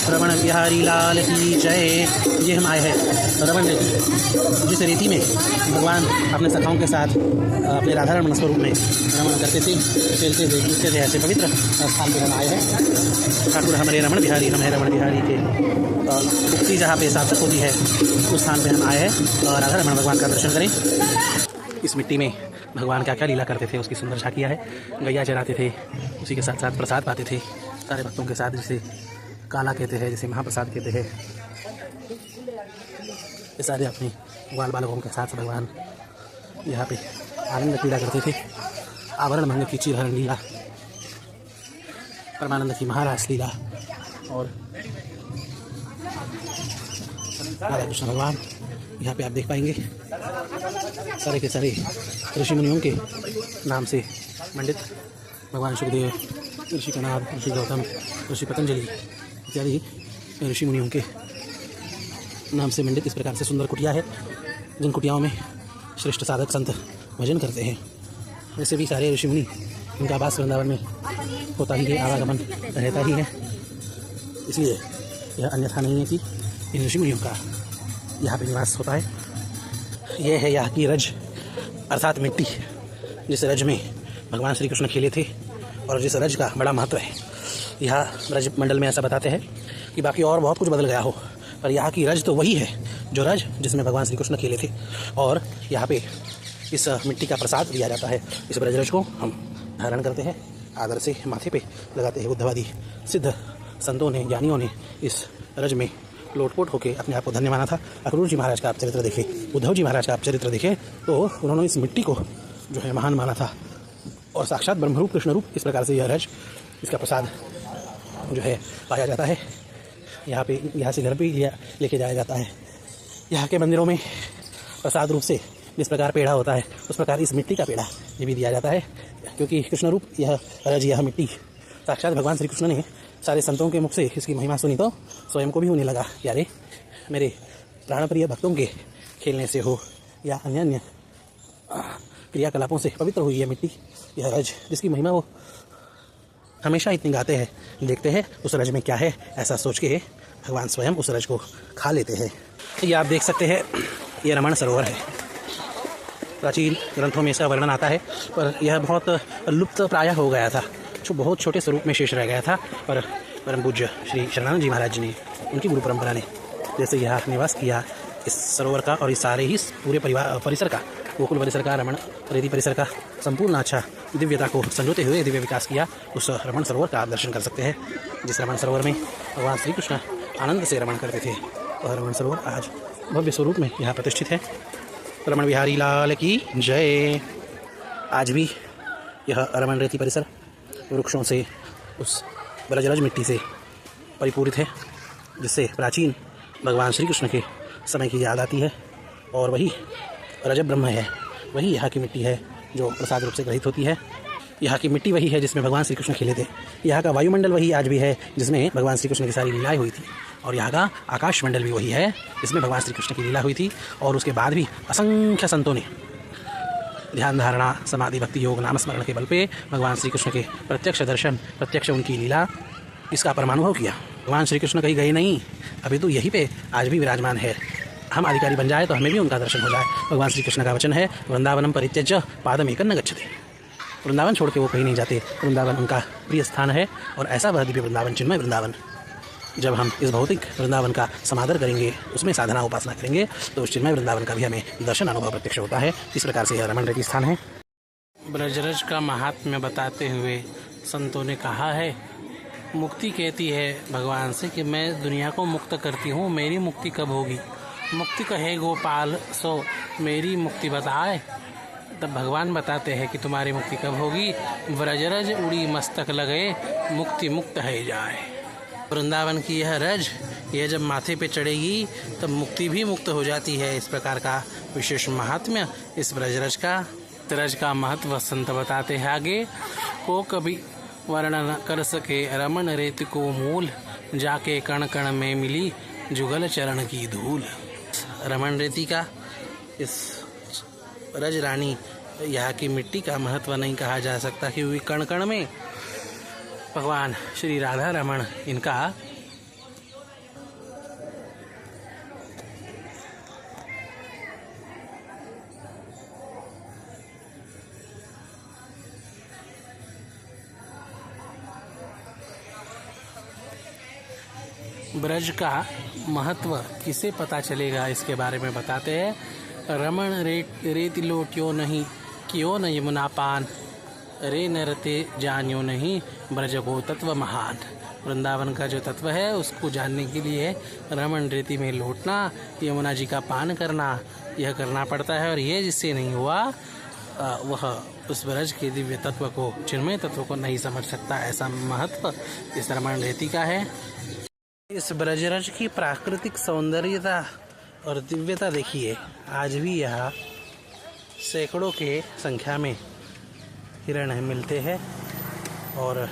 रमण बिहारी लाल की जय। ये हम आए हैं रमण रेती, जिस रेती में भगवान अपने सखाओं के साथ अपने राधा रमण स्वरूप में रमण करते थे, खेलते थे, कूदते थे। ऐसे पवित्र स्थान पर हम आए हैं। ठाकुर हमारे रमण बिहारी, हम हैं रमण बिहारी के उक्ति जहाँ पे सार्थक होती है उस स्थान पे हम आए हैं और राधा रमण भगवान का दर्शन करें। इस मिट्टी में भगवान क्या क्या लीला करते थे उसकी सुंदर झांकियाँ है। गैया चराते थे, उसी के साथ साथ प्रसाद पाते थे सारे भक्तों के साथ, जिसे काला कहते हैं, जिसे महाप्रसाद कहते हैं। ये सारे अपने ग्वाल बालकों के साथ भगवान यहाँ पे आनंद क्रीड़ा करते थे। आवरण भंग की चिरहरण लीला, परमानंद की महारास लीला और राधा कृष्ण भगवान यहाँ पे आप देख पाएंगे। सारे के सारे ऋषि मुनियों के नाम से मंडित भगवान सुखदेव, ऋषि कनाद, ऋषि गौतम, ऋषि पतंजलि इत्यादि ऋषि मुनियों के नाम से मंडित इस प्रकार से सुंदर कुटिया है, जिन कुटियाओं में श्रेष्ठ साधक संत भजन करते हैं। वैसे भी सारे ऋषि मुनि, इनका आवास वृंदावन में होता ही है, आवागमन रहता ही है, इसलिए यह अन्यथा नहीं है कि इन ऋषि मुनियों का यहाँ पे निवास होता है। यह है यहाँ की रज अर्थात मिट्टी, जिस रज में भगवान श्री कृष्ण खेले थे और जिस रज का बड़ा महत्व है। यहाँ रज मंडल में ऐसा बताते हैं कि बाकी और बहुत कुछ बदल गया हो, पर यहाँ की रज तो वही है जो रज जिसमें भगवान श्री कृष्ण खेले थे। और यहाँ पे इस मिट्टी का प्रसाद दिया जाता है। इस ब्रजरज को हम धारण करते हैं, आदर से माथे पे लगाते हैं। उद्धवादि सिद्ध संतों ने, ज्ञानियों ने इस रज में लोटपोट होकर अपने आप को धन्य माना था। अक्रूर जी महाराज का आप चरित्र देखें, उद्धव जी महाराज का आप चरित्र देखें, तो उन्होंने इस मिट्टी को जो है महान माना था और साक्षात ब्रह्मरूप कृष्ण रूप इस प्रकार से यह रज, इसका प्रसाद जो है पाया जाता है। यहाँ पे, यहाँ से घर पे लेके जाया जाता है। यहाँ के मंदिरों में प्रसाद रूप से जिस प्रकार पेड़ा होता है उस प्रकार इस मिट्टी का पेड़ा ये भी दिया जाता है, क्योंकि कृष्ण रूप यह रज, यह मिट्टी साक्षात भगवान श्री कृष्ण ने सारे संतों के मुख से इसकी महिमा सुनी तो स्वयं को भी होने लगा, यारे मेरे प्राणप्रिय भक्तों के खेलने से हो या अन्य अन्य क्रियाकलापों से पवित्र हुई यह मिट्टी, यह रज, जिसकी महिमा वो हमेशा इतनी गाते हैं, देखते हैं उस रज में क्या है, ऐसा सोच के भगवान स्वयं उस रज को खा लेते हैं। ये आप देख सकते हैं, ये रमण सरोवर है। प्राचीन ग्रंथों में इसका वर्णन आता है, पर यह बहुत लुप्त प्रायः हो गया था, जो बहुत छोटे स्वरूप में शेष रह गया था। पर परम पूज्य श्री शरणानंद जी महाराज जी ने, उनकी गुरु परंपरा ने जैसे यहाँ निवास किया इस सरोवर का और इस सारे ही पूरे परिसर का, गोकुल परिसर का, रमण रेती परिसर का संपूर्ण अच्छा दिव्यता को संजोते हुए दिव्य विकास किया, उस रमण सरोवर का आप दर्शन कर सकते हैं। जिस रमण सरोवर में भगवान श्री कृष्ण आनंद से रमण करते थे, वह रमण सरोवर आज भव्य स्वरूप में यहाँ प्रतिष्ठित है। रमण बिहारी लाल की जय। आज भी यह रमण रेती परिसर वृक्षों से, उस ब्रजरज मिट्टी से परिपूरित है, जिससे प्राचीन भगवान श्री कृष्ण के समय की याद आती है। और वही रज ब्रह्म है, वही यहाँ की मिट्टी है जो प्रसाद रूप से ग्रहित होती है। यहाँ की मिट्टी वही है जिसमें भगवान श्री कृष्ण खेले थे। यहाँ का वायुमंडल वही आज भी है जिसमें भगवान श्री कृष्ण की सारी लीलाएँ हुई थी। और यहाँ का आकाश मंडल भी वही है जिसमें भगवान श्री कृष्ण की लीला हुई थी। और उसके बाद भी असंख्य संतों ने ध्यान धारणा, समाधि, भक्ति, योग, नाम स्मरण के बल पे भगवान श्री कृष्ण के प्रत्यक्ष दर्शन, प्रत्यक्ष उनकी लीला, इसका परमानुभव किया। भगवान श्री कृष्ण कहीं गए नहीं, अभी तो यहीं पे आज भी विराजमान है। हम अधिकारी बन जाए तो हमें भी उनका दर्शन हो जाए। भगवान श्री कृष्ण का वचन है, वृंदावनम परित्यज्य पादमेकं न गच्छति। वृंदावन छोड़ के वो कहीं नहीं जाते, वृंदावन उनका प्रिय स्थान है। और ऐसा वह दिव्य वृंदावन, चिन्मय वृंदावन, जब हम इस भौतिक वृंदावन का समादर करेंगे, उसमें साधना उपासना करेंगे, तो उस चिन्मय वृंदावन का भी हमें दर्शन अनुभव प्रत्यक्ष होता है। इस प्रकार से यह रमण रेती स्थान है। ब्रजरज का महात्म्य बताते हुए संतों ने कहा है, मुक्ति कहती है भगवान से कि मैं दुनिया को मुक्त करती हूँ, मेरी मुक्ति कब होगी? मुक्ति कहे गोपाल सो मेरी मुक्ति बताए। तब भगवान बताते हैं कि तुम्हारी मुक्ति कब होगी? ब्रजरज उड़ी मस्तक लगे, मुक्ति मुक्त है जाए। वृंदावन की यह रज, यह जब माथे पे चढ़ेगी तब मुक्ति भी मुक्त हो जाती है। इस प्रकार का विशेष महात्म्य इस ब्रजरज का। रज का महत्व संत बताते हैं आगे, को कभी वर्णन कर सके रमन रेत को मूल, जाके कण कण में मिली जुगल चरण की धूल। रमन रेती का, इस रज रानी यहाँ की मिट्टी का महत्व नहीं कहा जा सकता, क्योंकि कण कण में भगवान श्री राधा रमण इनका ब्रज का महत्व किसे पता चलेगा, इसके बारे में बताते हैं। रमण रेत लोट्यो नहीं, क्यों न यमुना पान, रे नरते जानियो नहीं, ब्रज को तत्व महान। वृंदावन का जो तत्व है उसको जानने के लिए रमण रेती में लौटना, यमुना जी का पान करना, यह करना पड़ता है। और ये जिससे नहीं हुआ वह उस ब्रज के दिव्य तत्व को, चिन्मय तत्व को नहीं समझ सकता। ऐसा महत्व इस रमण रेती का है। इस ब्रजरज की प्राकृतिक सौंदर्यता और दिव्यता देखिए। आज भी यहाँ सैकड़ों के संख्या में हिरण मिलते हैं और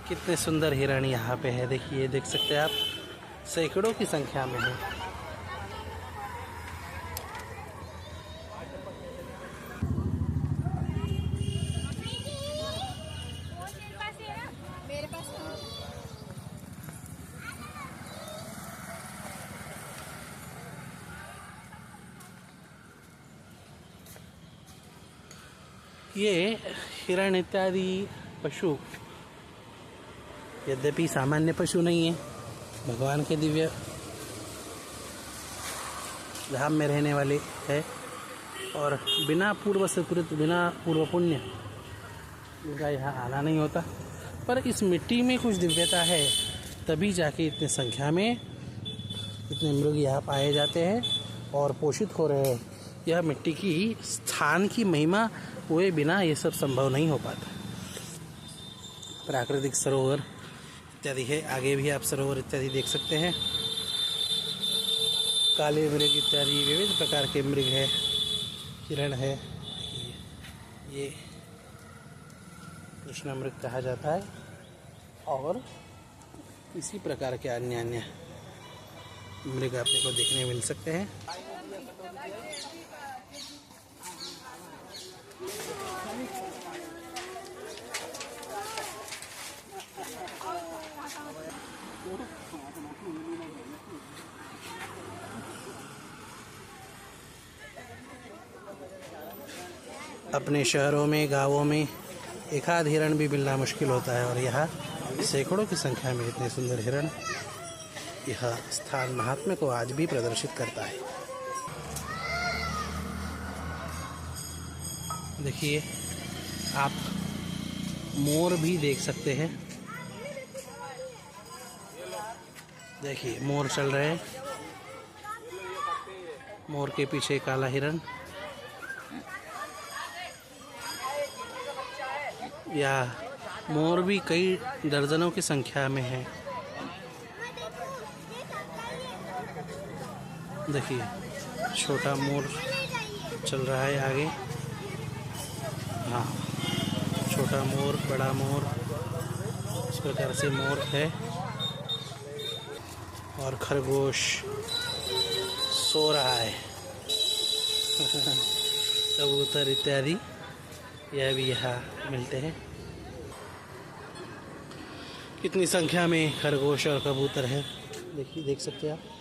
कितने सुंदर हिरण यहाँ पे है। देखिए, देख सकते हैं आप, सैकड़ों की संख्या में है। ये हिरण इत्यादि पशु यद्यपि सामान्य पशु नहीं है, भगवान के दिव्य धाम में रहने वाले है और बिना पूर्व सुकृत, बिना पूर्व पुण्य इनका यहाँ आना नहीं होता। पर इस मिट्टी में कुछ दिव्यता है, तभी जाके इतने संख्या में इतने मृग यहाँ पाए जाते हैं और पोषित हो रहे हैं। यह मिट्टी की स्थान की महिमा हुए बिना ये सब संभव नहीं हो पाता। प्राकृतिक सरोवर इत्यादि है, आगे भी आप सरोवर इत्यादि देख सकते हैं। काले मृग इत्यादि विविध प्रकार के मृग है, हिरण है। ये कृष्ण मृग कहा जाता है और इसी प्रकार के अन्य अन्य मृग आपने को देखने मिल सकते हैं। अपने शहरों में, गांवों में एक आध हिरण भी मिलना मुश्किल होता है और यहाँ सैकड़ों की संख्या में इतने सुंदर हिरण यह स्थान महात्म्य को आज भी प्रदर्शित करता है। देखिए, आप मोर भी देख सकते हैं। देखिए, मोर चल रहे हैं, मोर के पीछे काला हिरण। या मोर भी कई दर्जनों की संख्या में है। देखिए, छोटा मोर चल रहा है आगे। हाँ, छोटा मोर, बड़ा मोर, इस प्रकार से मोर है। और खरगोश सो रहा है। कबूतर इत्यादि यह भी यहाँ मिलते हैं। कितनी संख्या में खरगोश और कबूतर है, देखिए, देख सकते हैं आप।